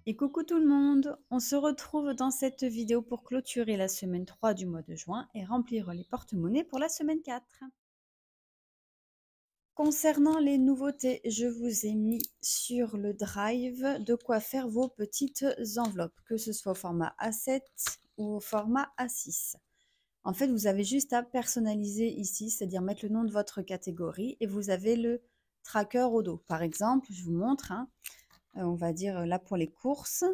Et coucou tout le monde, on se retrouve dans cette vidéo pour clôturer la semaine 3 du mois de juin et remplir les porte-monnaies pour la semaine 4. Concernant les nouveautés, je vous ai mis sur le drive de quoi faire vos petites enveloppes, que ce soit au format A7 ou au format A6. En fait, vous avez juste à personnaliser ici, c'est-à-dire mettre le nom de votre catégorie et vous avez le tracker au dos. Par exemple, je vous montre, on va dire là pour les courses.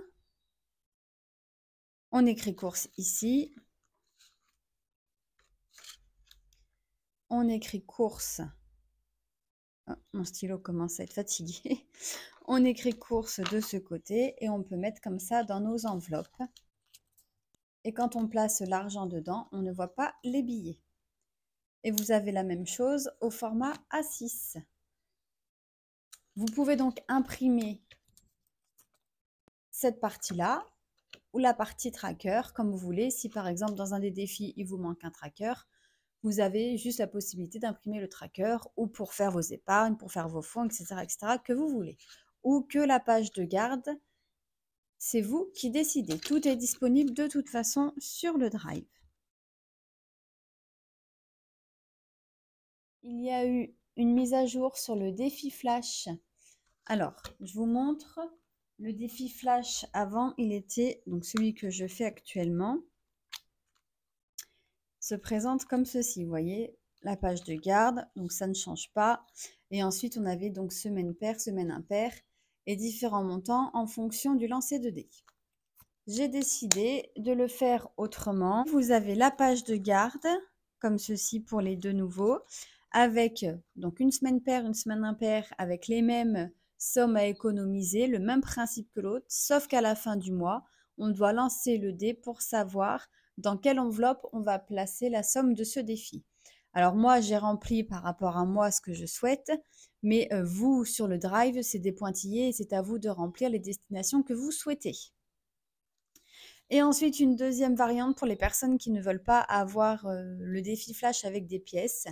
On écrit course ici. On écrit course. Oh, mon stylo commence à être fatigué. On écrit course de ce côté et on peut mettre comme ça dans nos enveloppes. Et quand on place l'argent dedans, on ne voit pas les billets. Et vous avez la même chose au format A6. Vous pouvez donc imprimer cette partie-là ou la partie tracker, comme vous voulez. Si par exemple dans un des défis, il vous manque un tracker, vous avez juste la possibilité d'imprimer le tracker ou pour faire vos épargnes, pour faire vos fonds, etc., que vous voulez. Ou que la page de garde, c'est vous qui décidez. Tout est disponible de toute façon sur le drive. Il y a eu une mise à jour sur le défi flash. Alors, je vous montre le défi flash. Avant, il était, donc celui que je fais actuellement, se présente comme ceci. Vous voyez, la page de garde, donc ça ne change pas. Et ensuite, on avait donc semaine paire, semaine impaire et différents montants en fonction du lancer de dés. J'ai décidé de le faire autrement. Vous avez la page de garde, comme ceci pour les deux nouveaux, avec donc une semaine paire, une semaine impaire, avec les mêmes sommes à économiser, le même principe que l'autre, sauf qu'à la fin du mois, on doit lancer le dé pour savoir dans quelle enveloppe on va placer la somme de ce défi. Alors moi, j'ai rempli par rapport à moi ce que je souhaite, mais vous, sur le drive, c'est des pointillés et c'est à vous de remplir les destinations que vous souhaitez. Et ensuite, une deuxième variante pour les personnes qui ne veulent pas avoir le défi flash avec des pièces.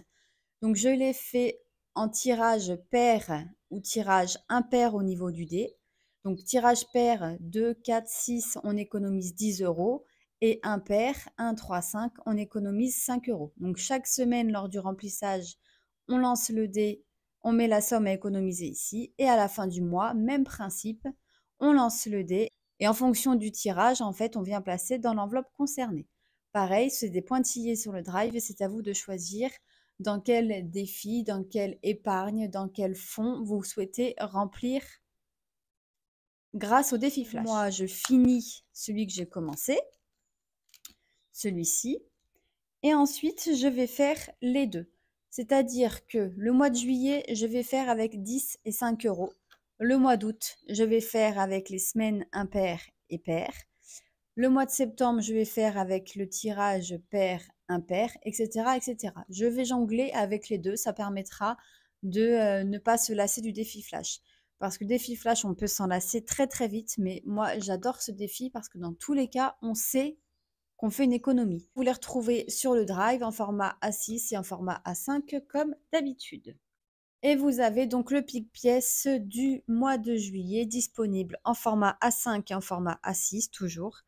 Donc, je l'ai fait en tirage pair ou tirage impair au niveau du dé. Donc, tirage pair 2, 4, 6, on économise 10 euros. Et impair 1, 3, 5, on économise 5 euros. Donc, chaque semaine, lors du remplissage, on lance le dé, on met la somme à économiser ici. Et à la fin du mois, même principe, on lance le dé. Et en fonction du tirage, en fait, on vient placer dans l'enveloppe concernée. Pareil, c'est des pointillés sur le drive et c'est à vous de choisir dans quel défi, dans quelle épargne, dans quel fonds vous souhaitez remplir grâce au défi flash. Moi, je finis celui que j'ai commencé, celui-ci, et ensuite, je vais faire les deux. C'est-à-dire que le mois de juillet, je vais faire avec 10 et 5 euros. Le mois d'août, je vais faire avec les semaines impaires et paires. Le mois de septembre, je vais faire avec le tirage pair, impair, etc., etc. Je vais jongler avec les deux. Ça permettra de ne pas se lasser du défi flash. Parce que le défi flash, on peut s'en lasser très très vite. Mais moi, j'adore ce défi parce que dans tous les cas, on sait qu'on fait une économie. Vous les retrouvez sur le drive en format A6 et en format A5 comme d'habitude. Et vous avez donc le pic-pièce du mois de juillet disponible en format A5 et en format A6 toujours.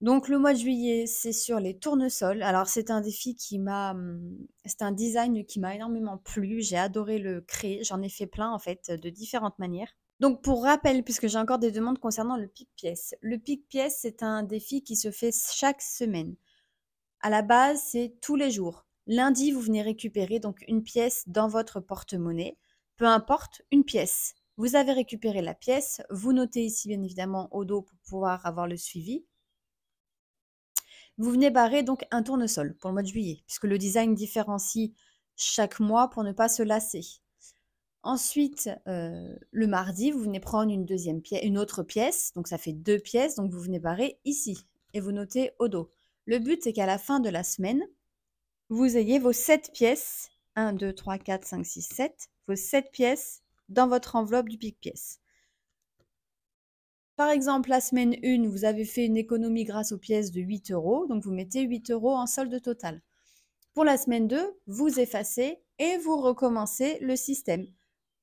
Donc le mois de juillet, c'est sur les tournesols. Alors c'est un défi c'est un design qui m'a énormément plu. J'ai adoré le créer. J'en ai fait plein en fait de différentes manières. Donc pour rappel, puisque j'ai encore des demandes concernant le pic-pièce. Le pic-pièce, c'est un défi qui se fait chaque semaine. À la base, c'est tous les jours. Lundi, vous venez récupérer donc une pièce dans votre porte-monnaie. Peu importe, une pièce. Vous avez récupéré la pièce. Vous notez ici bien évidemment au dos pour pouvoir avoir le suivi. Vous venez barrer donc un tournesol pour le mois de juillet, puisque le design différencie chaque mois pour ne pas se lasser. Ensuite, le mardi, vous venez prendre une autre pièce, donc ça fait 2 pièces, donc vous venez barrer ici et vous notez au dos. Le but, c'est qu'à la fin de la semaine, vous ayez vos 7 pièces, 1, 2, 3, 4, 5, 6, 7, vos 7 pièces dans votre enveloppe du pic-pièce. Par exemple, la semaine 1, vous avez fait une économie grâce aux pièces de 8 euros, donc vous mettez 8 euros en solde total. Pour la semaine 2, vous effacez et vous recommencez le système.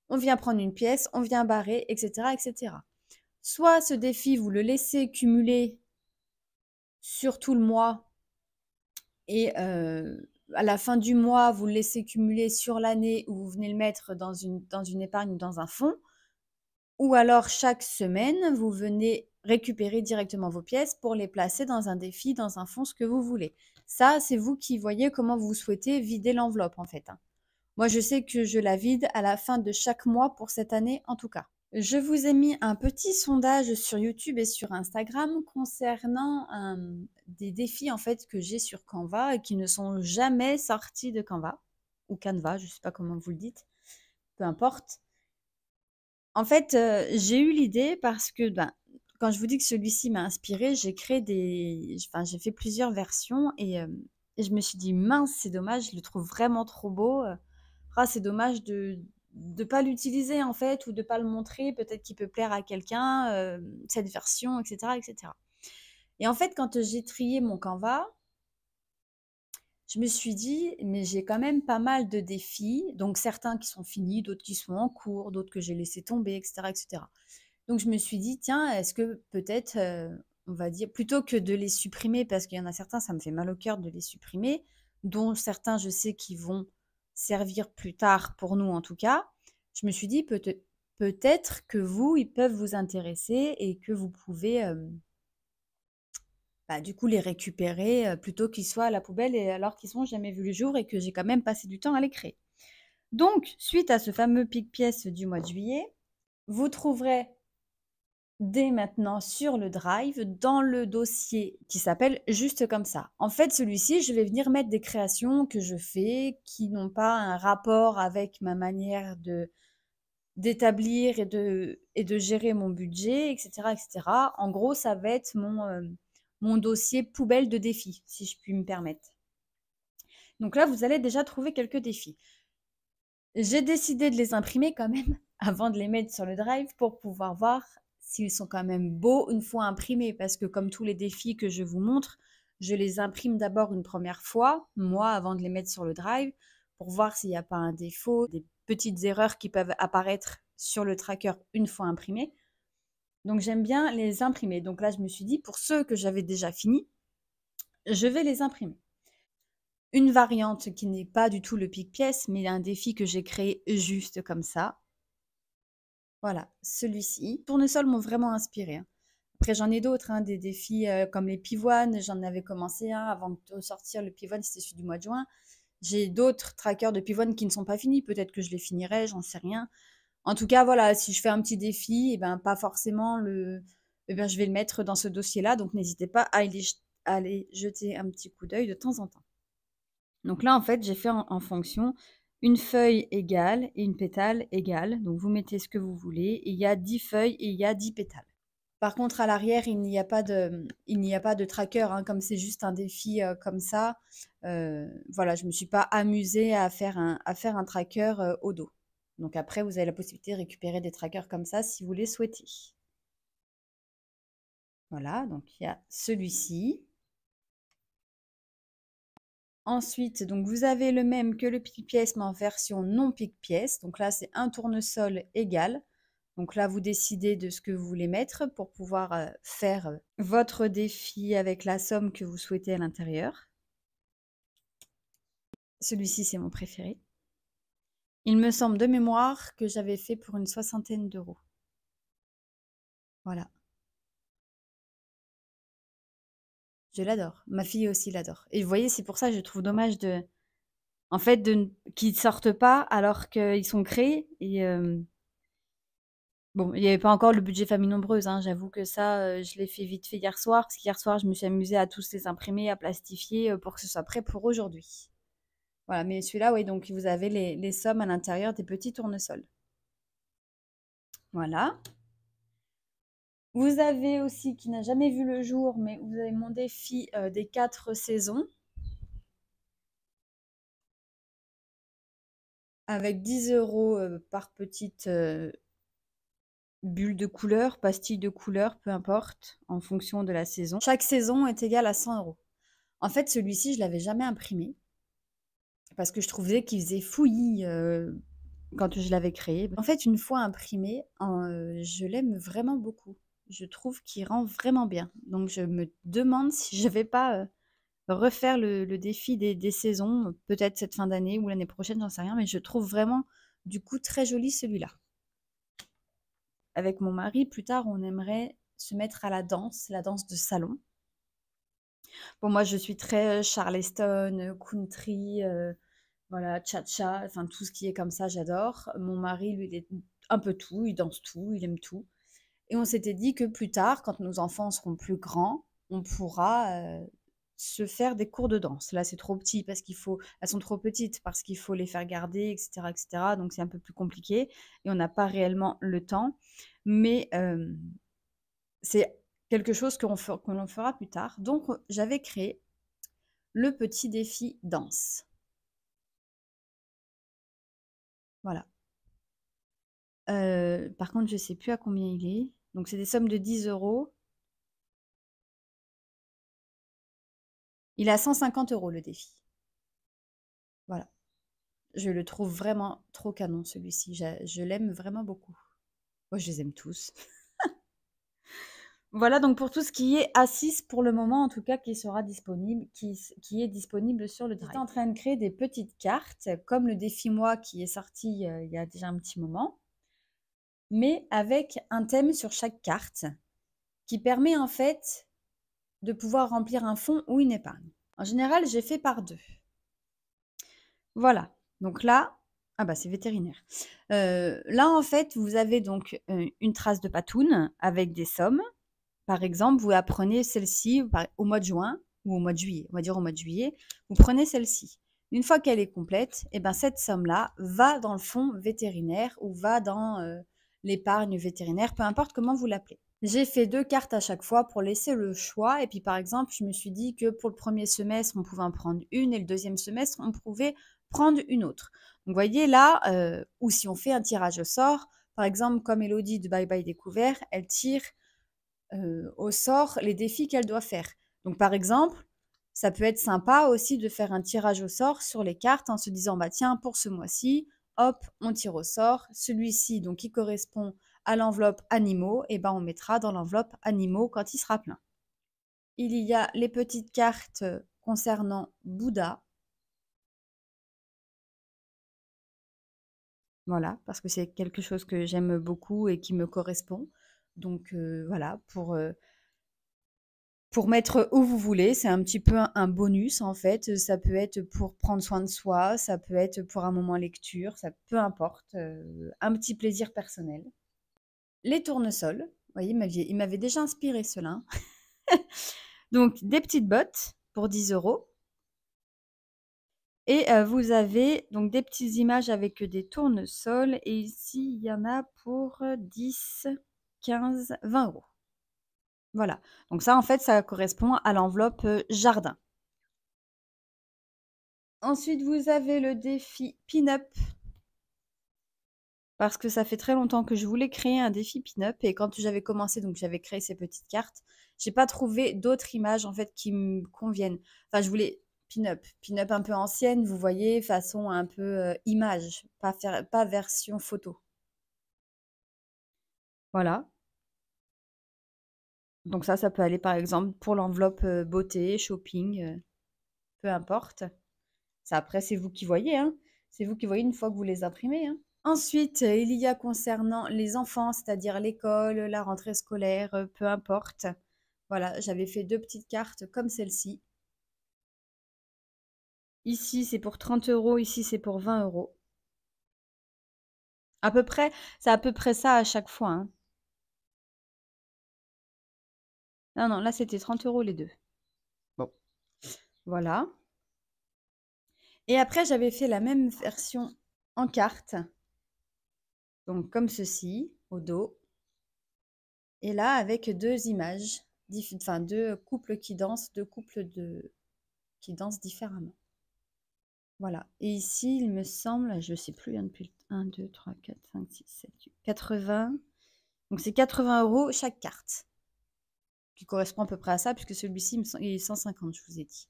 On vient prendre une pièce, on vient barrer, etc., etc. Soit ce défi, vous le laissez cumuler sur tout le mois et à la fin du mois, vous le laissez cumuler sur l'année ou vous venez le mettre dans une épargne ou dans un fonds. Ou alors chaque semaine, vous venez récupérer directement vos pièces pour les placer dans un défi, dans un fonds, ce que vous voulez. Ça, c'est vous qui voyez comment vous souhaitez vider l'enveloppe en fait, hein. Moi, je sais que je la vide à la fin de chaque mois pour cette année en tout cas. Je vous ai mis un petit sondage sur YouTube et sur Instagram concernant des défis en fait que j'ai sur Canva et qui ne sont jamais sortis de Canva ou Canva, je ne sais pas comment vous le dites, peu importe. En fait, j'ai eu l'idée parce que, ben, quand je vous dis que celui-ci m'a inspirée, j'ai fait plusieurs versions et je me suis dit: «Mince, c'est dommage, je le trouve vraiment trop beau, ah, c'est dommage de pas l'utiliser, en fait, ou de pas le montrer. Peut-être qu'il peut plaire à quelqu'un, cette version» et cetera et cetera. Et en fait, quand j'ai trié mon Canva, je me suis dit: «Mais j'ai quand même pas mal de défis», donc certains qui sont finis, d'autres qui sont en cours, d'autres que j'ai laissé tomber et cetera et cetera. Donc je me suis dit: «Tiens, est-ce que peut-être, on va dire plutôt que de les supprimer», parce qu'il y en a certains, ça me fait mal au cœur de les supprimer, dont certains, je sais qu'ils vont servir plus tard pour nous en tout cas. Je me suis dit: «Peut-être que vous, ils peuvent vous intéresser et que vous pouvez, bah, du coup les récupérer, plutôt qu'ils soient à la poubelle et alors qu'ils sont jamais vus le jour et que j'ai quand même passé du temps à les créer». Donc suite à ce fameux pic-pièce du mois de juillet, vous trouverez dès maintenant sur le Drive dans le dossier qui s'appelle juste comme ça. En fait, celui-ci, je vais venir mettre des créations que je fais qui n'ont pas un rapport avec ma manière de d'établir et de gérer mon budget, etc., etc. En gros, ça va être mon dossier poubelle de défis, si je puis me permettre. Donc là, vous allez déjà trouver quelques défis. J'ai décidé de les imprimer quand même avant de les mettre sur le Drive pour pouvoir voir s'ils sont quand même beaux une fois imprimés. Parce que comme tous les défis que je vous montre, je les imprime d'abord une première fois, moi, avant de les mettre sur le Drive, pour voir s'il n'y a pas un défaut, des petites erreurs qui peuvent apparaître sur le tracker une fois imprimés. Donc j'aime bien les imprimer. Donc là, je me suis dit, pour ceux que j'avais déjà finis, je vais les imprimer. Une variante qui n'est pas du tout le pic-pièce, mais un défi que j'ai créé juste comme ça. Voilà, celui-ci. Tournesols m'ont vraiment inspiré, hein. Après, j'en ai d'autres, hein, des défis comme les pivoines. J'en avais commencé un avant de sortir le pivoine, c'était celui du mois de juin. J'ai d'autres trackers de pivoine qui ne sont pas finis. Peut-être que je les finirai, j'en sais rien. En tout cas, voilà, si je fais un petit défi, et ben pas forcément eh ben, je vais le mettre dans ce dossier-là. Donc n'hésitez pas à aller jeter un petit coup d'œil de temps en temps. Donc là, en fait, j'ai fait en fonction une feuille égale et une pétale égale. Donc vous mettez ce que vous voulez. Et il y a 10 feuilles et il y a 10 pétales. Par contre, à l'arrière, il n'y a pas de tracker, hein, comme c'est juste un défi comme ça. Voilà, je ne me suis pas amusée à faire un tracker au dos. Donc après, vous avez la possibilité de récupérer des trackers comme ça si vous les souhaitez. Voilà, donc il y a celui-ci. Ensuite, donc vous avez le même que le pic-pièce, mais en version non pic-pièce. Donc là, c'est un tournesol égal. Donc là, vous décidez de ce que vous voulez mettre pour pouvoir faire votre défi avec la somme que vous souhaitez à l'intérieur. Celui-ci, c'est mon préféré. Il me semble de mémoire que j'avais fait pour une 60aine d'euros. Voilà. Je l'adore. Ma fille aussi l'adore. Et vous voyez, c'est pour ça que je trouve dommage en fait, qu'ils ne sortent pas alors qu'ils sont créés. Et bon, il n'y avait pas encore le budget famille nombreuse, hein. J'avoue que ça, je l'ai fait vite fait hier soir, parce qu'hier soir, je me suis amusée à tous les imprimer, à plastifier pour que ce soit prêt pour aujourd'hui. Voilà, mais celui-là, oui, donc vous avez les sommes à l'intérieur des petits tournesols. Voilà. Vous avez aussi, qui n'a jamais vu le jour, mais vous avez mon défi des 4 saisons. Avec 10 euros par petite bulle de couleur, pastille de couleur, peu importe, en fonction de la saison. Chaque saison est égale à 100 euros. En fait, celui-ci, je l'avais jamais imprimé parce que je trouvais qu'il faisait fouillis quand je l'avais créé. En fait, une fois imprimé, je l'aime vraiment beaucoup. je trouve qu'il rend vraiment bien. Donc je me demande si je vais pas, refaire le défi des saisons, peut-être cette fin d'année ou l'année prochaine, j'en sais rien, mais je trouve vraiment, du coup, très joli celui-là. Avec mon mari, plus tard, on aimerait se mettre à la danse de salon. Bon, moi, je suis très, charleston, country, voilà, cha-cha, enfin tout ce qui est comme ça, j'adore. Mon mari, lui, il est un peu tout, il danse tout, il aime tout. Et on s'était dit que plus tard, quand nos enfants seront plus grands, on pourra se faire des cours de danse. Là, c'est trop petit parce qu'il faut, elles sont trop petites parce qu'il faut les faire garder, etc., etc. Donc c'est un peu plus compliqué et on n'a pas réellement le temps. Mais c'est quelque chose que l'on fera plus tard. Donc j'avais créé le petit défi danse. Voilà. Par contre, je sais plus à combien il est. Donc c'est des sommes de 10 euros. Il est à 150 euros le défi. Voilà. Je le trouve vraiment trop canon celui-ci. Je l'aime vraiment beaucoup. Moi, je les aime tous. Voilà donc pour tout ce qui est assise pour le moment en tout cas qui sera disponible, qui est disponible sur le Drive. J'étais en train de créer des petites cartes comme le défi moi qui est sorti il y a déjà un petit moment, mais avec un thème sur chaque carte qui permet en fait de pouvoir remplir un fonds ou une épargne. En général, j'ai fait par deux. Voilà. Donc là, ah bah c'est vétérinaire. Là, en fait, vous avez donc une trace de patoune avec des sommes. Par exemple, vous apprenez celle-ci au mois de juin ou au mois de juillet. On va dire au mois de juillet. Vous prenez celle-ci. Une fois qu'elle est complète, eh ben, cette somme-là va dans le fonds vétérinaire ou va dans l'épargne vétérinaire, peu importe comment vous l'appelez. J'ai fait 2 cartes à chaque fois pour laisser le choix. Et puis, par exemple, je me suis dit que pour le premier semestre, on pouvait en prendre une et le deuxième semestre, on pouvait prendre une autre. Donc, vous voyez là, ou si on fait un tirage au sort, par exemple, comme Elodie de Bye Bye Découvert, elle tire au sort les défis qu'elle doit faire. Donc, par exemple, ça peut être sympa aussi de faire un tirage au sort sur les cartes en se disant, bah tiens, pour ce mois-ci, hop, on tire au sort. Celui-ci, donc, qui correspond à l'enveloppe animaux, et ben on mettra dans l'enveloppe animaux quand il sera plein. Il y a les petites cartes concernant Bouddha. Voilà, parce que c'est quelque chose que j'aime beaucoup et qui me correspond. Donc voilà, pour mettre où vous voulez, c'est un petit peu un bonus en fait. Ça peut être pour prendre soin de soi, ça peut être pour un moment lecture, ça peu importe, un petit plaisir personnel. Les tournesols, vous voyez, il m'avait déjà inspiré cela. Donc des petites bottes pour 10 euros. Et vous avez donc des petites images avec des tournesols. Et ici, il y en a pour 10, 15, 20 euros. Voilà. Donc ça, en fait, ça correspond à l'enveloppe jardin. Ensuite, vous avez le défi pin-up. Parce que ça fait très longtemps que je voulais créer un défi pin-up. Et quand j'avais commencé, donc j'avais créé ces petites cartes, j'ai pas trouvé d'autres images en fait qui me conviennent. Enfin, je voulais pin-up un peu ancienne, vous voyez, façon un peu image, pas version photo. Voilà. Donc ça peut aller par exemple pour l'enveloppe beauté, shopping, peu importe. Ça après, c'est vous qui voyez, hein. C'est vous qui voyez une fois que vous les imprimez, hein. Ensuite, il y a concernant les enfants, c'est-à-dire l'école, la rentrée scolaire, peu importe. Voilà, j'avais fait 2 petites cartes comme celle-ci. Ici, c'est pour 30 euros, ici, c'est pour 20 euros. À peu près, c'est à peu près ça à chaque fois, hein. Non, non, là, c'était 30 euros les deux. Bon. Voilà. Et après, j'avais fait la même version en carte. Donc, comme ceci, au dos. Et là, avec deux images, enfin, deux couples qui dansent, qui dansent différemment. Voilà. Et ici, il me semble, je ne sais plus, depuis 1, 2, 3, 4, 5, 6, 7, 8, 80. Donc, c'est 80 euros chaque carte, qui correspond à peu près à ça, puisque celui-ci il est 150, je vous ai dit.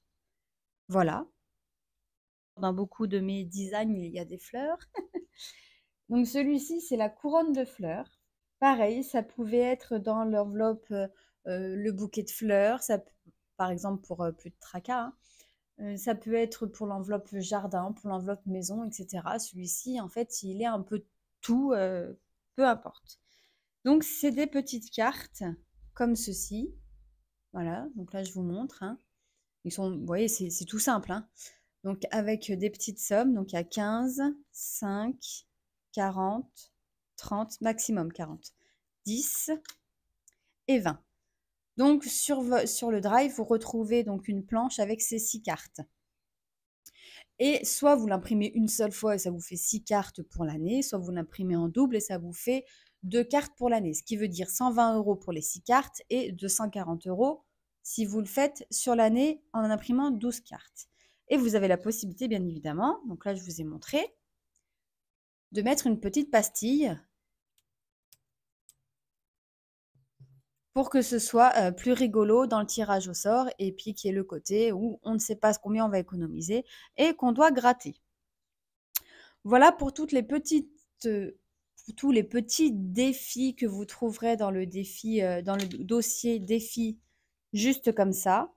Voilà. Dans beaucoup de mes designs, il y a des fleurs. Donc, celui-ci, c'est la couronne de fleurs. Pareil, ça pouvait être dans l'enveloppe, le bouquet de fleurs, ça p par exemple pour, plus de tracas, hein. Ça peut être pour l'enveloppe jardin, pour l'enveloppe maison, et cetera. Celui-ci, en fait, il est un peu tout, peu importe. Donc c'est des petites cartes comme ceci. Voilà, donc là je vous montre, hein. Vous voyez, c'est tout simple, hein. Donc avec des petites sommes, donc il y a 15, 5, 40, 30, maximum 40, 10 et 20. Donc sur le drive, vous retrouvez donc une planche avec ces 6 cartes. Et soit vous l'imprimez une seule fois et ça vous fait 6 cartes pour l'année, soit vous l'imprimez en double et ça vous fait 2 cartes pour l'année. Ce qui veut dire 120 € pour les 6 cartes et 240 € si vous le faites sur l'année en imprimant 12 cartes. Et vous avez la possibilité, bien évidemment, donc là je vous ai montré, de mettre une petite pastille pour que ce soit plus rigolo dans le tirage au sort et puis qu'il y ait le côté où on ne sait pas combien on va économiser et qu'on doit gratter. Voilà pour toutes les petites, pour tous les petits défis que vous trouverez dans le défi, dans le dossier défi juste comme ça.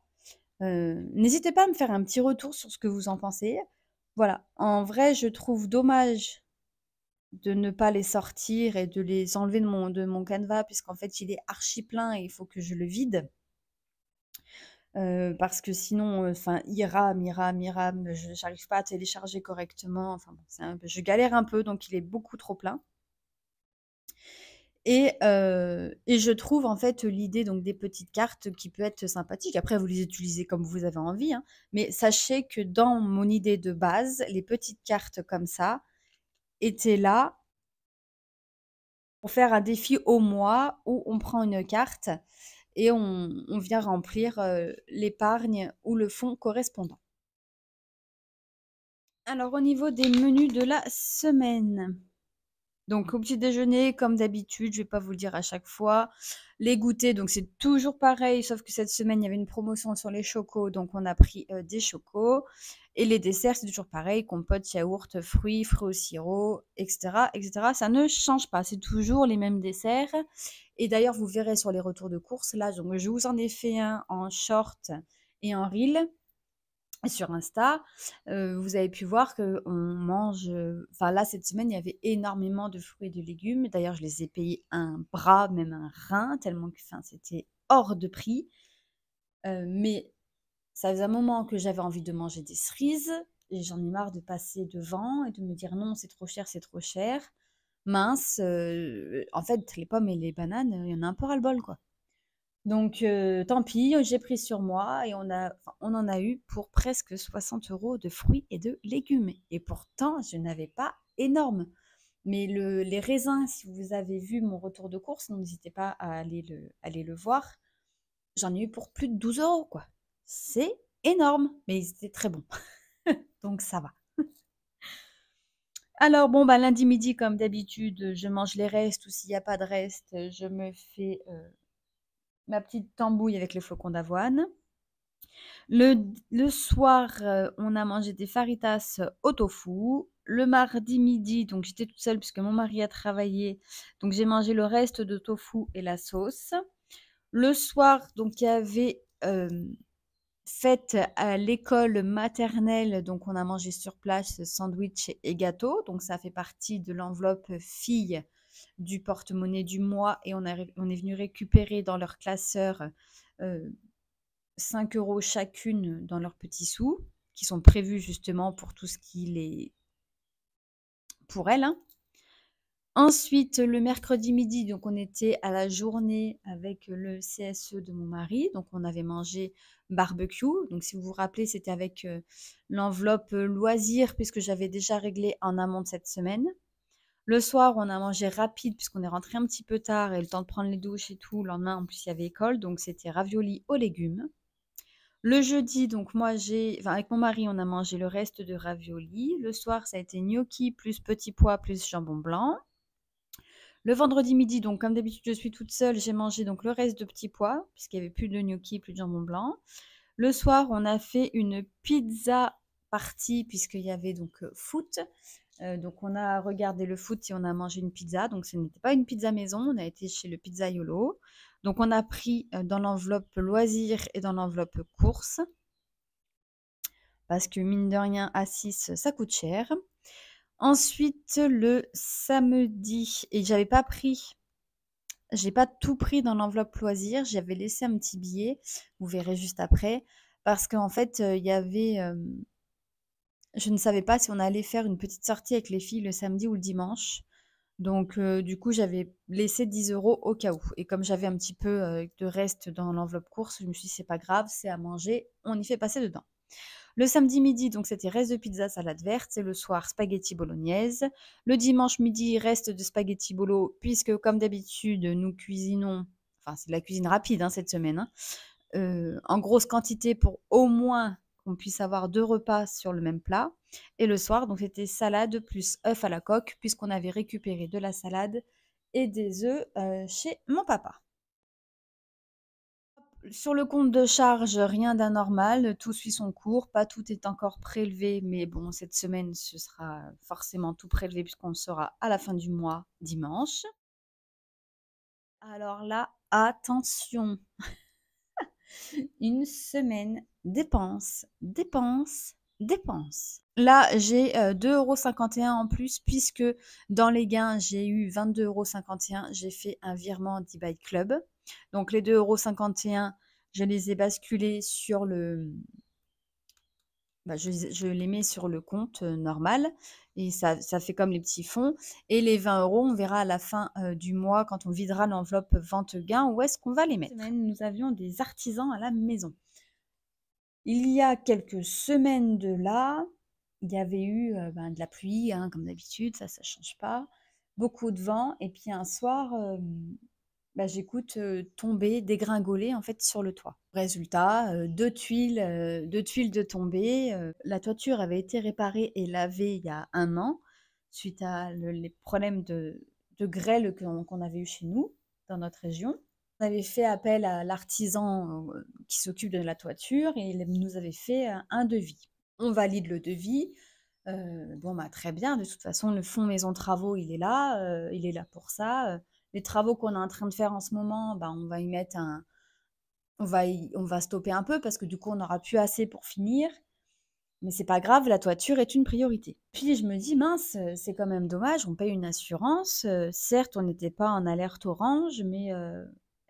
N'hésitez pas à me faire un petit retour sur ce que vous en pensez. Voilà, en vrai, je trouve dommage de ne pas les sortir et de les enlever de mon canevas puisqu'en fait, il est archi plein et il faut que je le vide. Parce que sinon, enfin, il rame, je n'arrive pas à télécharger correctement. Enfin bon, je galère un peu, donc il est beaucoup trop plein. Et je trouve en fait l'idée donc des petites cartes qui peut être sympathique. Après, vous les utilisez comme vous avez envie, hein, mais sachez que dans mon idée de base, les petites cartes comme ça étaient là pour faire un défi au mois où on prend une carte et on vient remplir l'épargne ou le fonds correspondant. Alors au niveau des menus de la semaine. Donc au petit déjeuner, comme d'habitude, je vais pas vous le dire à chaque fois. Les goûters, donc c'est toujours pareil, sauf que cette semaine, il y avait une promotion sur les chocos, donc on a pris des chocos. Et les desserts, c'est toujours pareil, compote, yaourt, fruits au sirop, etc., etc. Ça ne change pas, c'est toujours les mêmes desserts. Et d'ailleurs, vous verrez sur les retours de course, là, donc, je vous en ai fait un en short et en reel sur Insta, vous avez pu voir qu'on mange, enfin là, cette semaine, il y avait énormément de fruits et de légumes. D'ailleurs, je les ai payés un bras, même un rein, tellement que enfin, c'était hors de prix. Mais ça faisait un moment que j'avais envie de manger des cerises et j'en ai marre de passer devant et de me dire: «Non, c'est trop cher, c'est trop cher». Mince, en fait, les pommes et les bananes, il y en a un peu ras-le-bol, quoi. Donc tant pis, j'ai pris sur moi et on en a eu pour presque 60 € de fruits et de légumes et pourtant je n'avais pas énorme. Mais les raisins, si vous avez vu mon retour de course, n'hésitez pas à aller le voir. J'en ai eu pour plus de 12 € quoi. C'est énorme, mais ils étaient très bons, donc ça va. Alors bon, bah, lundi midi comme d'habitude, je mange les restes ou s'il y a pas de restes, je me fais, ma petite tambouille avec les flocons d'avoine. Le soir, on a mangé des faritas au tofu. Le mardi midi, donc j'étais toute seule puisque mon mari a travaillé, donc j'ai mangé le reste de tofu et la sauce. Le soir, donc il y avait, fête à l'école maternelle, donc on a mangé sur place sandwich et gâteau, donc ça fait partie de l'enveloppe fille du porte-monnaie du mois et on est venu récupérer dans leur classeur, heu 5 € chacune dans leurs petits sous, qui sont prévus justement pour tout ce qui est pour elles, hein. Ensuite, le mercredi midi, donc on était à la journée avec le CSE de mon mari, donc on avait mangé barbecue. Donc si vous vous rappelez, c'était avec, l'enveloppe, loisirs puisque j'avais déjà réglé en amont de cette semaine. Le soir, on a mangé rapide puisqu'on est rentré un petit peu tard et le temps de prendre les douches et tout. Le lendemain, en plus, il y avait école, donc c'était raviolis aux légumes. Le jeudi, donc moi enfin avec mon mari, on a mangé le reste de raviolis. Le soir, ça a été gnocchi plus petits pois plus jambon blanc. Le vendredi midi, donc comme d'habitude, je suis toute seule, j'ai mangé donc le reste de petits pois puisqu'il y avait plus de gnocchi, plus de jambon blanc. Le soir, on a fait une pizza party puisqu'il y avait donc foot Donc on a regardé le foot et on a mangé une pizza. Donc ce n'était pas une pizza maison, on a été chez le pizzaiolo. Donc on a pris dans l'enveloppe loisirs et dans l'enveloppe courses parce que mine de rien, à 6, ça coûte cher. Ensuite, le samedi, et j'ai pas tout pris dans l'enveloppe loisirs, j'avais laissé un petit billet, vous verrez juste après, parce qu'en fait, il y avait, je ne savais pas si on allait faire une petite sortie avec les filles le samedi ou le dimanche. Donc, du coup, j'avais laissé 10 euros au cas où. Et comme j'avais un petit peu de reste dans l'enveloppe course, je me suis dit, c'est pas grave, c'est à manger, on y fait passer dedans. Le samedi midi, donc c'était reste de pizza, salade verte. Et le soir, spaghetti bolognaise. Le dimanche midi, reste de spaghetti bolo, puisque comme d'habitude, nous cuisinons, enfin c'est de la cuisine rapide hein, cette semaine, hein, en grosse quantité pour au moins qu'on puisse avoir 2 repas sur le même plat. Et le soir, donc c'était salade plus œuf à la coque, puisqu'on avait récupéré de la salade et des œufs chez mon papa. Sur le compte de charge, rien d'anormal, tout suit son cours, pas tout est encore prélevé, mais bon, cette semaine, ce sera forcément tout prélevé puisqu'on sera à la fin du mois dimanche. Alors là, attention, une semaine dépenses, dépenses, dépenses. Là, j'ai 2,51 € en plus puisque dans les gains, j'ai eu 22,51 €. J'ai fait un virement d'eBay Club. Donc les 2,51 €, je les ai basculés sur le, bah, je les mets sur le compte normal et ça fait comme les petits fonds. Et les 20 €, on verra à la fin du mois quand on videra l'enveloppe vente-gain où est-ce qu'on va les mettre. Cette semaine, nous avions des artisans à la maison. Il y a quelques semaines de là, il y avait eu de la pluie, hein, comme d'habitude, ça ne change pas. Beaucoup de vent. Et puis un soir, j'écoute tomber, dégringoler en fait sur le toit. Résultat, 2 tuiles de tombée. La toiture avait été réparée et lavée il y a 1 an suite à les problèmes de grêle qu'on avait eu chez nous, dans notre région. On avait fait appel à l'artisan qui s'occupe de la toiture et il nous avait fait un devis. On valide le devis. Bon, bah, très bien. De toute façon, le fonds maison travaux, il est là pour ça. Les travaux qu'on est en train de faire en ce moment, bah, on va y mettre on va stopper un peu parce que du coup, on n'aura plus assez pour finir. Mais c'est pas grave, la toiture est une priorité. Puis je me dis, mince, c'est quand même dommage, on paye une assurance. Certes, on n'était pas en alerte orange, mais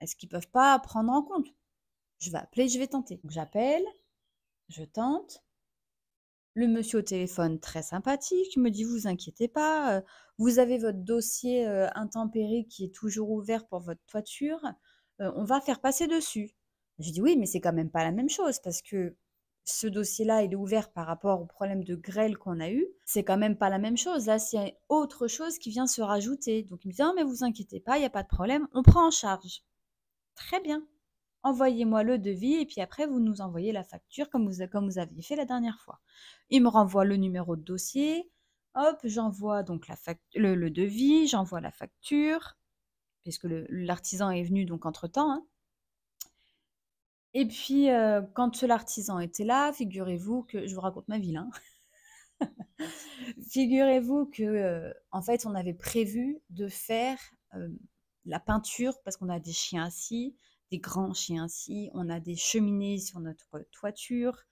est-ce qu'ils peuvent pas prendre en compte? Je vais appeler, je vais tenter. Donc j'appelle, je tente. Le monsieur au téléphone, très sympathique, me dit: «Vous inquiétez pas, vous avez votre dossier, intempéries qui est toujours ouvert pour votre toiture, on va faire passer dessus». J'ai dit: «Oui, mais c'est quand même pas la même chose parce que ce dossier-là, il est ouvert par rapport au problème de grêle qu'on a eu. C'est quand même pas la même chose. Là, c'est autre chose qui vient se rajouter». Donc il me dit: «Non, mais vous inquiétez pas, il y a pas de problème, on prend en charge». Très bien. Envoyez-moi le devis et puis après vous nous envoyez la facture comme vous aviez fait la dernière fois. Il me renvoie le numéro de dossier. Hop, j'envoie donc le devis, j'envoie la facture, puisque l'artisan est venu donc entre-temps, hein. Et puis, quand l'artisan était là, figurez-vous que je vous raconte ma vie là, hein. Figurez-vous que, en fait, on avait prévu de faire, la peinture parce qu'on a des chiens assis, des grands chiens assis, on a des cheminées sur notre toiture.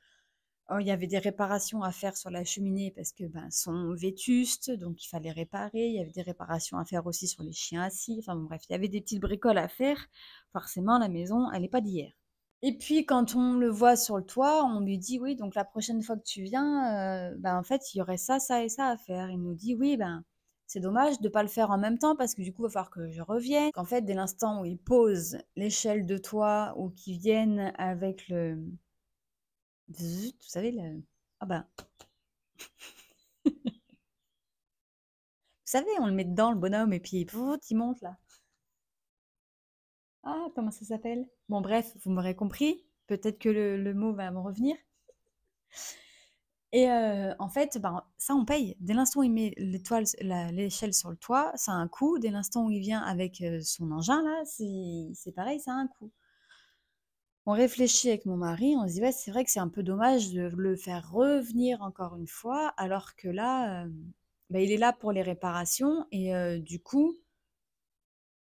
Il y avait des réparations à faire sur la cheminée parce que, ben, sont vétustes, donc il fallait réparer. Il y avait des réparations à faire aussi sur les chiens assis. Enfin bon bref, il y avait des petites bricoles à faire. Forcément, la maison, elle est pas d'hier. Et puis quand on le voit sur le toit, on lui dit: «Oui, donc la prochaine fois que tu viens, en fait, il y aurait ça, ça et ça à faire». Il nous dit: «Oui, ben, c'est dommage de pas le faire en même temps parce que du coup, il va falloir que je revienne». Qu'en fait, dès l'instant où il pose l'échelle de toit ou qu'ils viennent avec le bzzzt, vous savez le ah ben, vous savez, on le met dedans le bonhomme et puis pout, il monte là. Ah, comment ça s'appelle? Bon bref, vous m'aurez compris. Peut-être que le mot va me revenir. Et en fait, ben, ça on paye. Dès l'instant où il met l'échelle sur le toit, ça a un coût. Dès l'instant où il vient avec, son engin là, c'est pareil, ça a un coût. On réfléchit avec mon mari, on se dit: «Ouais, c'est vrai que c'est un peu dommage de le faire revenir encore une fois», alors que là, bah, il est là pour les réparations et du coup,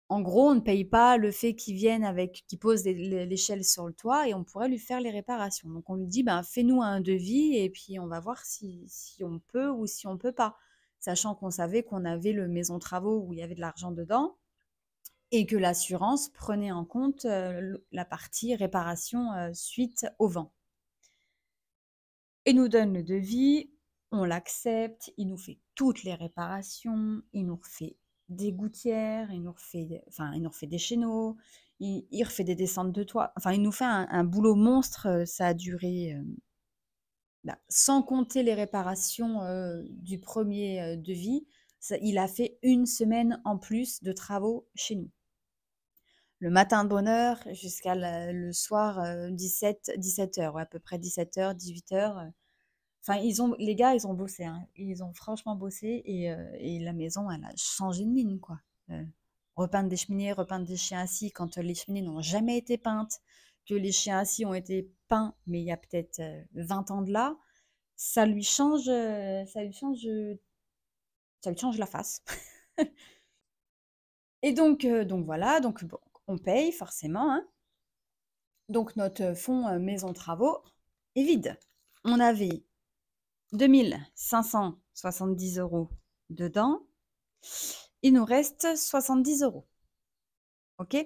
en gros, on ne paye pas le fait qu'il vienne avec qu'il pose l'échelle sur le toit et on pourrait lui faire les réparations. Donc on lui dit: «Ben, fais-nous un devis et puis on va voir si on peut ou si on peut pas». Sachant qu'on savait qu'on avait le maison travaux où il y avait de l'argent dedans et que l'assurance prenait en compte, la partie réparation, suite au vent. Il nous donne le devis, on l'accepte, il nous fait toutes les réparations, il nous refait des gouttières, il nous refait des chéneaux, il refait des descentes de toit. Enfin, il nous fait un boulot monstre. Ça a duré, bah, sans compter les réparations du premier devis, il a fait une semaine en plus de travaux chez nous. Le matin de bonne heure jusqu'à le soir 17 heures, ouais, à peu près 17 h, 18 h. Enfin, les gars, ils ont bossé, hein. Ils ont franchement bossé et la maison, elle a changé de mine, quoi. Repeindre des cheminées, repeindre des chiens assis quand les cheminées n'ont jamais été peintes, que les chiens assis ont été peints, mais il y a peut-être 20 ans de là, ça lui change, ça lui change la face. Et donc voilà, donc bon, on paye forcément, hein. Donc notre fonds maison travaux est vide. On avait 2 570 € dedans. Il nous reste 70 €. OK?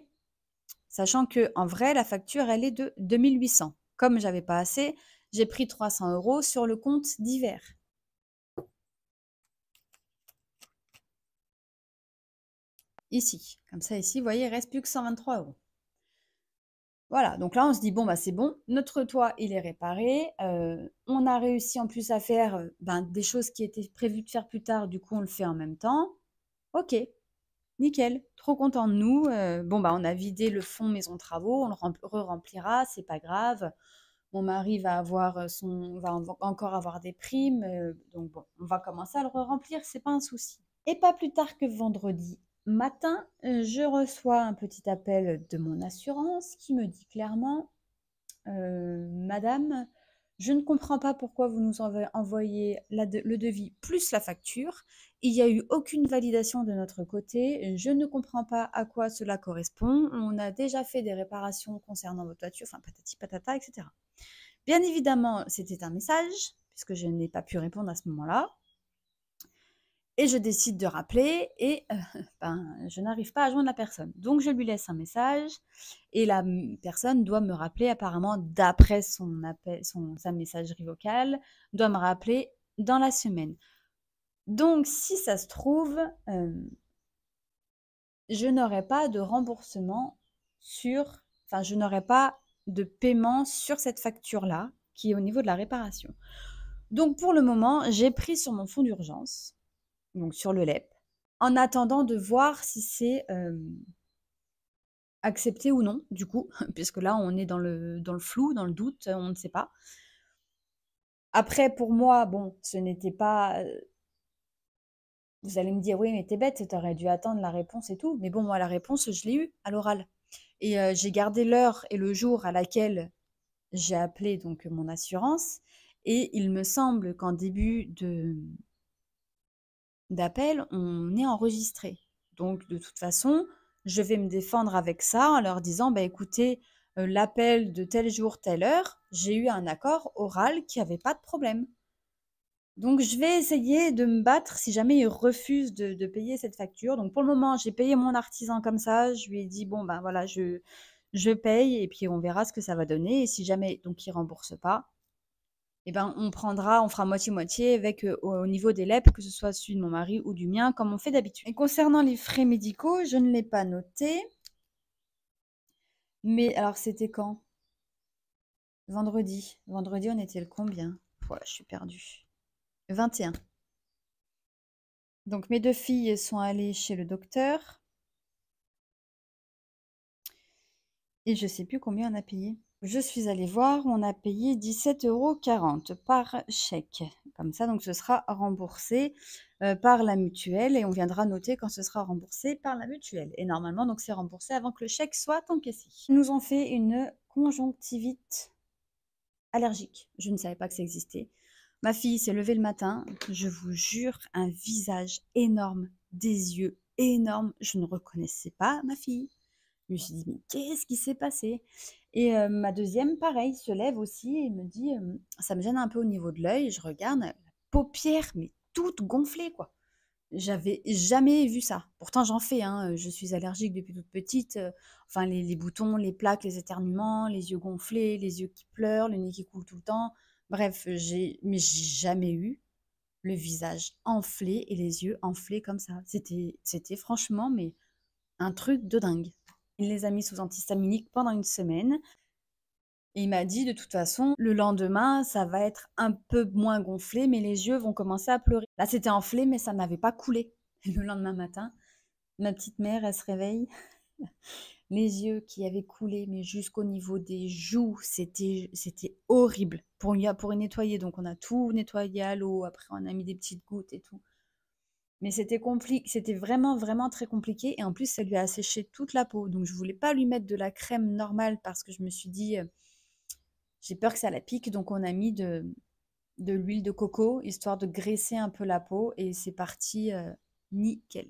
Sachant que en vrai, la facture, elle est de 2 800. Comme j'avais pas assez, j'ai pris 300 € sur le compte divers. Ici. Comme ça, ici, vous voyez, il reste plus que 123 €. Voilà, donc là, on se dit, bon, bah, c'est bon, notre toit, il est réparé. On a réussi en plus à faire ben, des choses qui étaient prévues de faire plus tard, du coup, on le fait en même temps. Ok, nickel, trop content de nous. Bon, bah, on a vidé le fonds maison travaux, on le re-remplira, c'est pas grave. Mon mari va encore avoir des primes, donc bon, on va commencer à le re-remplir, c'est pas un souci. Et pas plus tard que vendredi matin, je reçois un petit appel de mon assurance qui me dit clairement: Madame, je ne comprends pas pourquoi vous nous avez envoyé le devis plus la facture. Il n'y a eu aucune validation de notre côté. Je ne comprends pas à quoi cela correspond. On a déjà fait des réparations concernant votre voiture, enfin patati patata, etc. Bien évidemment, c'était un message, puisque je n'ai pas pu répondre à ce moment-là. Et je décide de rappeler et ben, je n'arrive pas à joindre la personne. Donc je lui laisse un message et la personne doit me rappeler apparemment d'après sa messagerie vocale, doit me rappeler dans la semaine. Donc si ça se trouve, je n'aurai pas de remboursement enfin je n'aurai pas de paiement sur cette facture-là qui est au niveau de la réparation. Donc pour le moment, j'ai pris sur mon fonds d'urgence, donc sur le LEP, en attendant de voir si c'est accepté ou non, du coup, puisque là, on est dans le flou, dans le doute, on ne sait pas. Après, pour moi, bon, ce n'était pas. Vous allez me dire, oui, mais t'es bête, t'aurais dû attendre la réponse et tout. Mais bon, moi, la réponse, je l'ai eue à l'oral. Et j'ai gardé l'heure et le jour à laquelle j'ai appelé donc mon assurance. Et il me semble qu'en début d'appel, on est enregistré. Donc, de toute façon, je vais me défendre avec ça en leur disant, bah, écoutez, l'appel de tel jour, telle heure, j'ai eu un accord oral qui avait pas de problème. Donc, je vais essayer de me battre si jamais ils refusent de payer cette facture. Donc, pour le moment, j'ai payé mon artisan comme ça. Je lui ai dit, bon, ben voilà, je paye et puis on verra ce que ça va donner. Et si jamais donc ils remboursent pas, eh ben, on fera moitié-moitié avec au niveau des LEP, que ce soit celui de mon mari ou du mien, comme on fait d'habitude. Et concernant les frais médicaux, je ne l'ai pas noté. Mais alors, c'était quand? Vendredi. Vendredi, on était le combien? Voilà, je suis perdue. Le 21. Donc, mes deux filles sont allées chez le docteur. Et je ne sais plus combien on a payé. Je suis allée voir, on a payé 17,40 € par chèque. Comme ça, donc ce sera remboursé par la mutuelle et on viendra noter quand ce sera remboursé par la mutuelle. Et normalement, donc c'est remboursé avant que le chèque soit encaissé. Ils nous ont fait une conjonctivite allergique. Je ne savais pas que ça existait. Ma fille s'est levée le matin, je vous jure, un visage énorme, des yeux énormes. Je ne reconnaissais pas ma fille. Je me suis dit: «Mais qu'est-ce qui s'est passé?» Et ma deuxième, pareil, se lève aussi et me dit, «Ça me gêne un peu au niveau de l'œil». Je regarde, la paupière, mais toute gonflée, quoi. J'avais jamais vu ça. Pourtant j'en fais, hein, je suis allergique depuis toute petite, enfin les boutons, les plaques, les éternuements, les yeux gonflés, les yeux qui pleurent, le nez qui coule tout le temps. Bref, j'ai jamais eu le visage enflé et les yeux enflés comme ça. C'était franchement, mais un truc de dingue. Il les a mis sous antihistaminique pendant une semaine et il m'a dit: «De toute façon, le lendemain, ça va être un peu moins gonflé, mais les yeux vont commencer à pleurer». Là, c'était enflé, mais ça n'avait pas coulé. Et le lendemain matin, ma petite mère, elle se réveille, les yeux qui avaient coulé, mais jusqu'au niveau des joues, c'était horrible pour y nettoyer. Donc on a tout nettoyé à l'eau, après on a mis des petites gouttes et tout. Mais c'était compliqué, c'était vraiment, vraiment très compliqué. Et en plus, ça lui a asséché toute la peau. Donc je voulais pas lui mettre de la crème normale parce que je me suis dit, j'ai peur que ça la pique. Donc on a mis de l'huile de coco, histoire de graisser un peu la peau. Et c'est parti, nickel.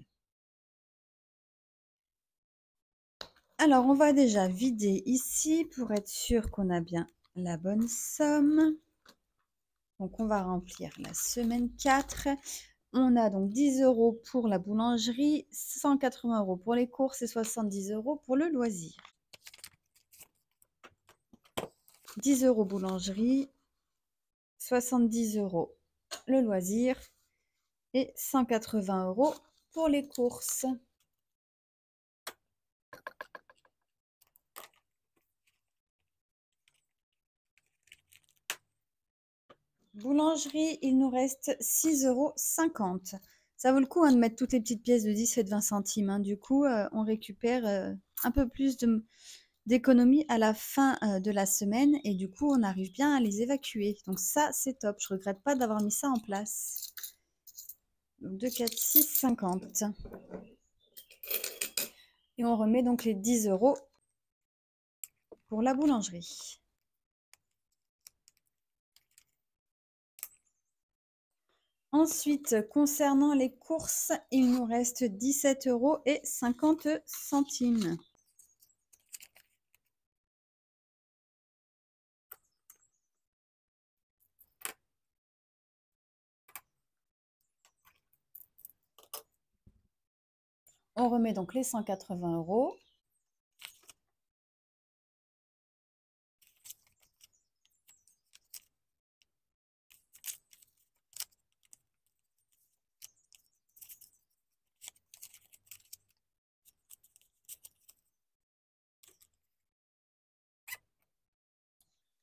Alors, on va déjà vider ici pour être sûr qu'on a bien la bonne somme. Donc, on va remplir la semaine 4. On a donc 10 € pour la boulangerie, 180 € pour les courses et 70 € pour le loisir. 10 € boulangerie, 70 € le loisir et 180 € pour les courses. Boulangerie, il nous reste 6,50 €. Ça vaut le coup, hein, de mettre toutes les petites pièces de 10 et de 20 centimes, hein. Du coup, on récupère un peu plus d'économie à la fin de la semaine et du coup, on arrive bien à les évacuer. Donc ça, c'est top. Je regrette pas d'avoir mis ça en place. Donc 2, 4, 6, 50. Et on remet donc les 10 € pour la boulangerie. Ensuite, concernant les courses, il nous reste 17,50 €. On remet donc les 180 €.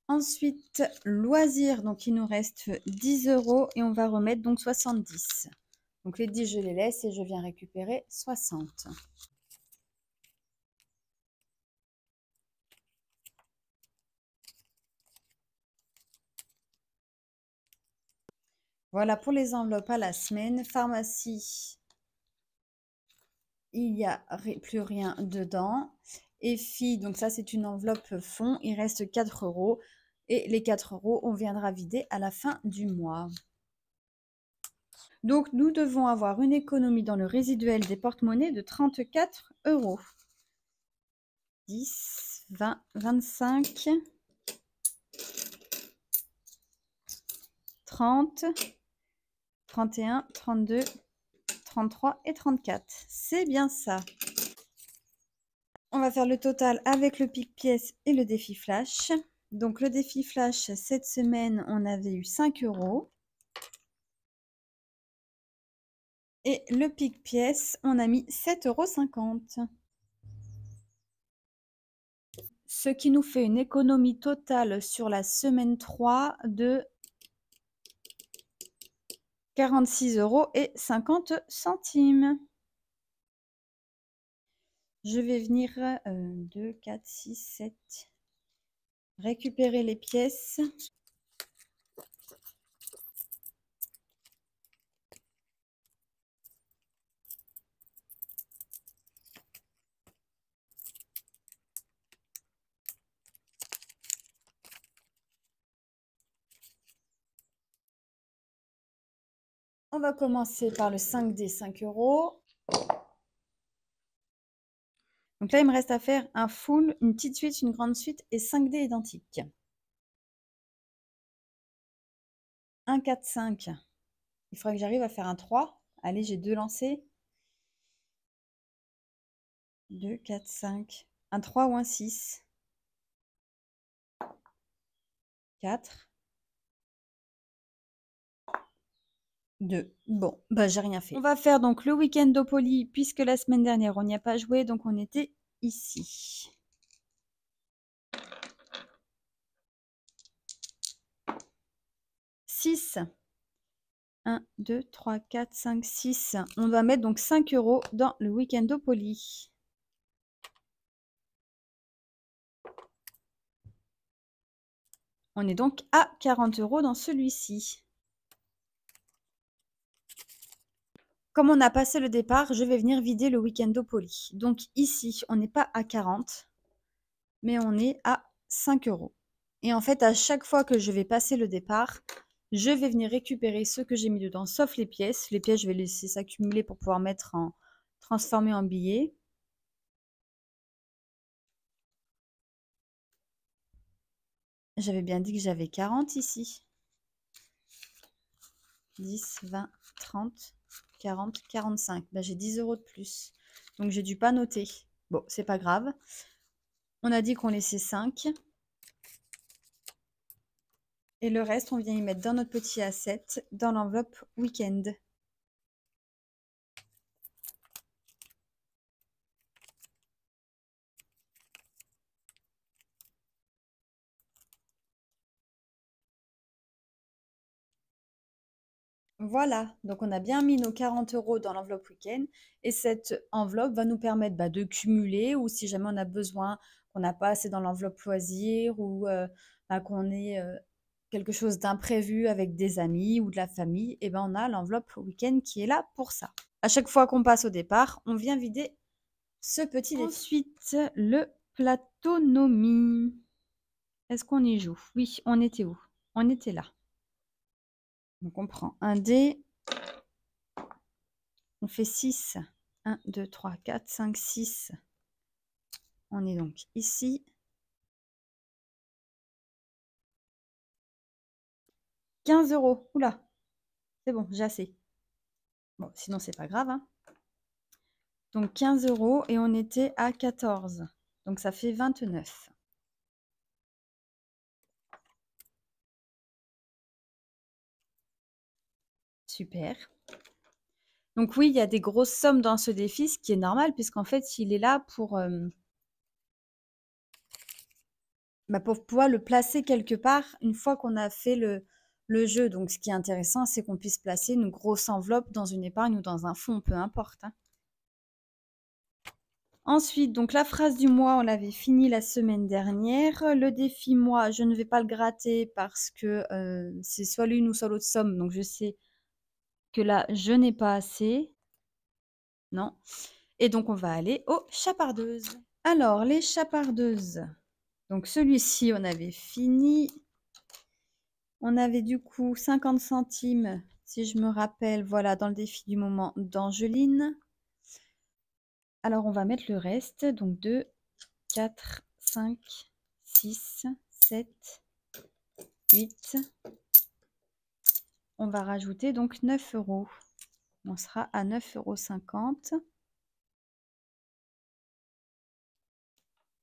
Ensuite, loisirs, donc il nous reste 10 € et on va remettre donc 70. Donc les 10, je les laisse et je viens récupérer 60. Voilà pour les enveloppes à la semaine. Pharmacie, il n'y a plus rien dedans. Et filles, donc ça c'est une enveloppe fond, il reste 4 €. Et les 4 €, on viendra vider à la fin du mois. Donc nous devons avoir une économie dans le résiduel des porte-monnaies de 34 €. 10, 20, 25, 30, 31, 32, 33 et 34. C'est bien ça. On va faire le total avec le pic-pièce et le défi flash. Donc le défi flash, cette semaine, on avait eu 5 €. Et le pic-pièce, on a mis 7,50 €. Ce qui nous fait une économie totale sur la semaine 3 de 46,50 €. Je vais venir 2, 4, 6, 7 récupérer les pièces. On va commencer par le 5D, 5 €. Donc là, il me reste à faire un full, une petite suite, une grande suite et 5D identiques. 1, 4, 5. Il faudrait que j'arrive à faire un 3. Allez, j'ai 2 lancés. 2, 4, 5. Un 3 ou un 6. 4. 2. Bon, bah j'ai rien fait. On va faire donc le week-end au Poly, puisque la semaine dernière, on n'y a pas joué, donc on était ici. 6. 1, 2, 3, 4, 5, 6. On va mettre donc 5 € dans le week-end au Poly. On est donc à 40 € dans celui-ci. Comme on a passé le départ, je vais venir vider le week-end au Poly. Donc ici, on n'est pas à 40, mais on est à 5 €. Et en fait, à chaque fois que je vais passer le départ, je vais venir récupérer ce que j'ai mis dedans, sauf les pièces. Les pièces, je vais laisser s'accumuler pour pouvoir transformer en billets. J'avais bien dit que j'avais 40 ici. 10, 20, 30, 40, 45. Ben, j'ai 10 € de plus. Donc, j'ai dû pas noter. Bon, c'est pas grave. On a dit qu'on laissait 5. Et le reste, on vient y mettre dans notre petit asset, dans l'enveloppe week-end. Voilà, donc on a bien mis nos 40 € dans l'enveloppe week-end. Et cette enveloppe va nous permettre de cumuler, ou si jamais on a besoin, qu'on n'a pas assez dans l'enveloppe loisir, ou qu'on ait quelque chose d'imprévu avec des amis ou de la famille, et ben on a l'enveloppe week-end qui est là pour ça. À chaque fois qu'on passe au départ, on vient vider ce petit défi. Ensuite, le platonomie. Est-ce qu'on y joue? Oui, on était où? On était là. Donc on prend un dé. On fait 6. 1, 2, 3, 4, 5, 6. On est donc ici. 15 €. Oula, c'est bon, j'ai assez. Bon, sinon, c'est pas grave, hein. Donc 15 € et on était à 14. Donc ça fait 29. Super. Donc oui, il y a des grosses sommes dans ce défi, ce qui est normal, puisqu'en fait, il est là pour pouvoir le placer quelque part une fois qu'on a fait le jeu. Donc ce qui est intéressant, c'est qu'on puisse placer une grosse enveloppe dans une épargne ou dans un fonds, peu importe, hein. Ensuite, donc la phrase du mois, on l'avait fini la semaine dernière. Le défi mois, je ne vais pas le gratter parce que c'est soit l'une ou soit l'autre somme. Donc je sais que là, je n'ai pas assez. Non. Et donc on va aller aux chapardeuses. Alors, les chapardeuses. Donc celui-ci, on avait fini. On avait du coup 50 centimes, si je me rappelle, voilà, dans le défi du moment d'Angeline. Alors, on va mettre le reste. Donc 2, 4, 5, 6, 7, 8. On va rajouter donc 9 €. On sera à 9,50 €.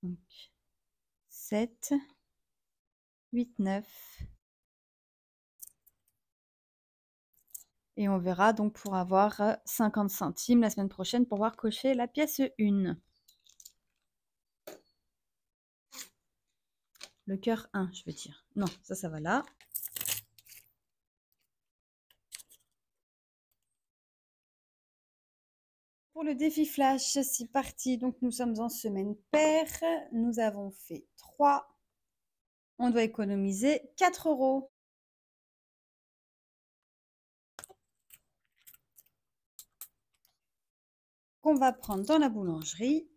Donc 7, 8, 9. Et on verra donc pour avoir 50 centimes la semaine prochaine pour pouvoir cocher la pièce 1. Le cœur 1, je veux dire. Non, ça va là. Pour le défi flash, c'est parti. Donc nous sommes en semaine paire. Nous avons fait 3. On doit économiser 4 €. Qu'on va prendre dans la boulangerie.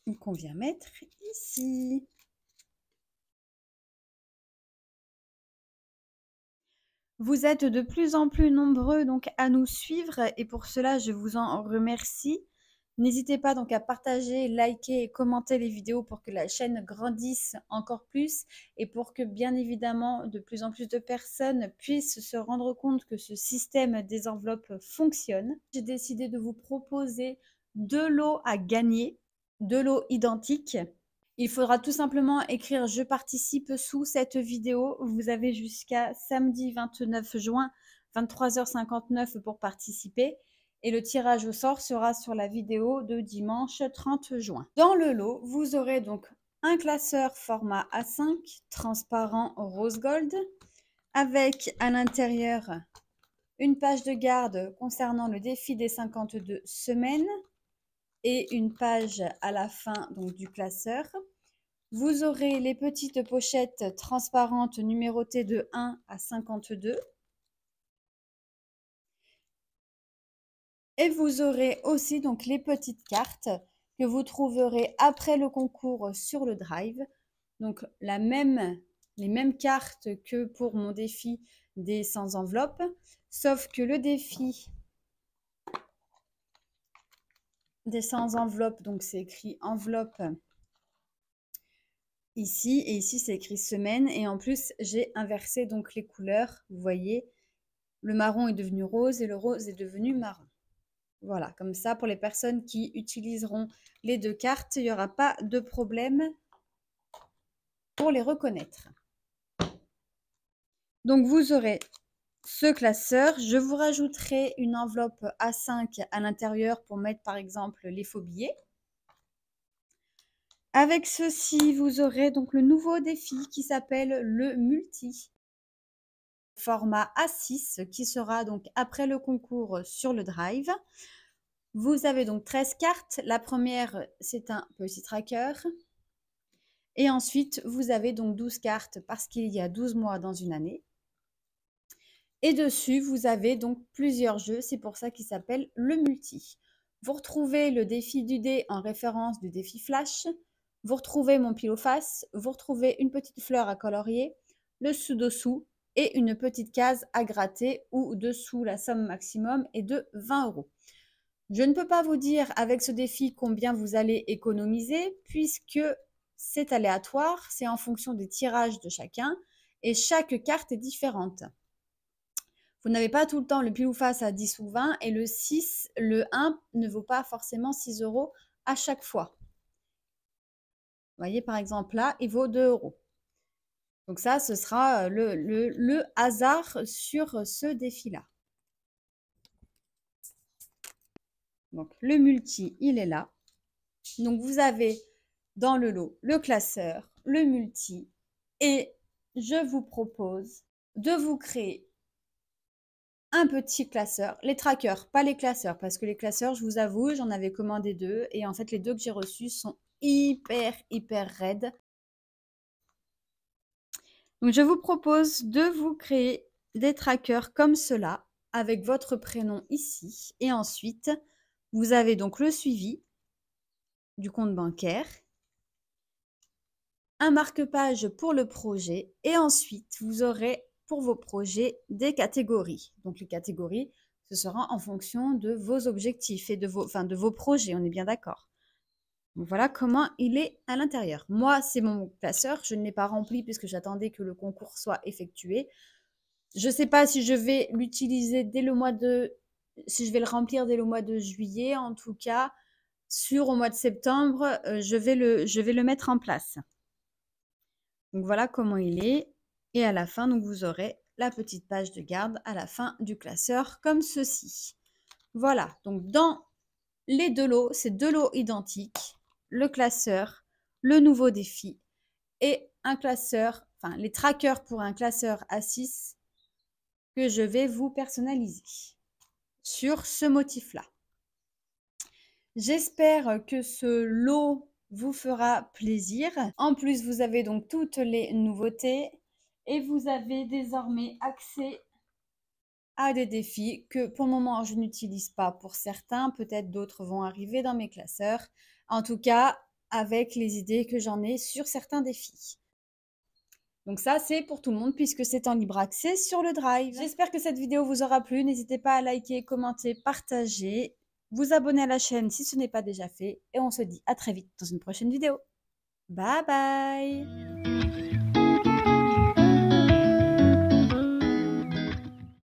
Et qu'on vient mettre ici. Vous êtes de plus en plus nombreux donc à nous suivre et pour cela, je vous en remercie. N'hésitez pas donc à partager, liker et commenter les vidéos pour que la chaîne grandisse encore plus et pour que bien évidemment de plus en plus de personnes puissent se rendre compte que ce système des enveloppes fonctionne. J'ai décidé de vous proposer 2 lots à gagner, 2 lots identiques. Il faudra tout simplement écrire je participe sous cette vidéo. Vous avez jusqu'à samedi 29 juin, 23h59 pour participer. Et le tirage au sort sera sur la vidéo de dimanche 30 juin. Dans le lot, vous aurez donc un classeur format A5 transparent rose gold avec à l'intérieur une page de garde concernant le défi des 52 semaines et une page à la fin donc, du classeur. Vous aurez les petites pochettes transparentes numérotées de 1 à 52. Et vous aurez aussi donc les petites cartes que vous trouverez après le concours sur le Drive. Donc les mêmes cartes que pour mon défi des 100 enveloppes, sauf que le défi des 100 enveloppes, donc c'est écrit enveloppe ici et ici c'est écrit semaine et en plus j'ai inversé donc les couleurs, vous voyez, le marron est devenu rose et le rose est devenu marron. Voilà, comme ça, pour les personnes qui utiliseront les 2 cartes, il n'y aura pas de problème pour les reconnaître. Donc, vous aurez ce classeur. Je vous rajouterai une enveloppe A5 à l'intérieur pour mettre, par exemple, les faux billets. Avec ceci, vous aurez donc le nouveau défi qui s'appelle le multi. Format A6 qui sera donc après le concours sur le Drive. Vous avez donc 13 cartes. La première, c'est un petit tracker. Et ensuite, vous avez donc 12 cartes parce qu'il y a 12 mois dans une année. Et dessus, vous avez donc plusieurs jeux. C'est pour ça qu'il s'appelle le multi. Vous retrouvez le défi du dé en référence du défi flash. Vous retrouvez mon pile ou face. Vous retrouvez une petite fleur à colorier, le sous-dessous et une petite case à gratter où dessous la somme maximum est de 20 €. Je ne peux pas vous dire avec ce défi combien vous allez économiser puisque c'est aléatoire, c'est en fonction des tirages de chacun et chaque carte est différente. Vous n'avez pas tout le temps le pile ou face à 10 ou 20 et le 6, le 1 ne vaut pas forcément 6 € à chaque fois. Vous voyez, par exemple, là, il vaut 2 €. Donc ça, ce sera le hasard sur ce défi-là. Donc le multi, il est là. Donc vous avez dans le lot le classeur, le multi et je vous propose de vous créer un petit classeur, les trackers, pas les classeurs, parce que les classeurs, je vous avoue, j'en avais commandé 2 et en fait les 2 que j'ai reçus sont hyper raides. Donc je vous propose de vous créer des trackers comme cela avec votre prénom ici et ensuite vous avez donc le suivi du compte bancaire, un marque-page pour le projet et ensuite vous aurez pour vos projets des catégories. Donc les catégories, ce sera en fonction de vos objectifs et de vos projets, on est bien d'accord. Donc voilà comment il est à l'intérieur. Moi, c'est mon classeur, je ne l'ai pas rempli puisque j'attendais que le concours soit effectué. Je ne sais pas si je vais l'utiliser si je vais le remplir dès le mois de juillet. En tout cas, au mois de septembre, je vais le mettre en place. Donc voilà comment il est. Et à la fin, donc vous aurez la petite page de garde à la fin du classeur comme ceci. Voilà, donc dans les 2 lots, c'est 2 lots identiques, le classeur, le nouveau défi et un classeur, enfin les trackers pour un classeur A6 que je vais vous personnaliser sur ce motif-là. J'espère que ce lot vous fera plaisir. En plus, vous avez donc toutes les nouveautés et vous avez désormais accès à des défis que pour le moment je n'utilise pas pour certains. Peut-être d'autres vont arriver dans mes classeurs. En tout cas, avec les idées que j'en ai sur certains défis. Donc ça, c'est pour tout le monde puisque c'est en libre accès sur le Drive. J'espère que cette vidéo vous aura plu. N'hésitez pas à liker, commenter, partager, vous abonner à la chaîne si ce n'est pas déjà fait. Et on se dit à très vite dans une prochaine vidéo. Bye bye!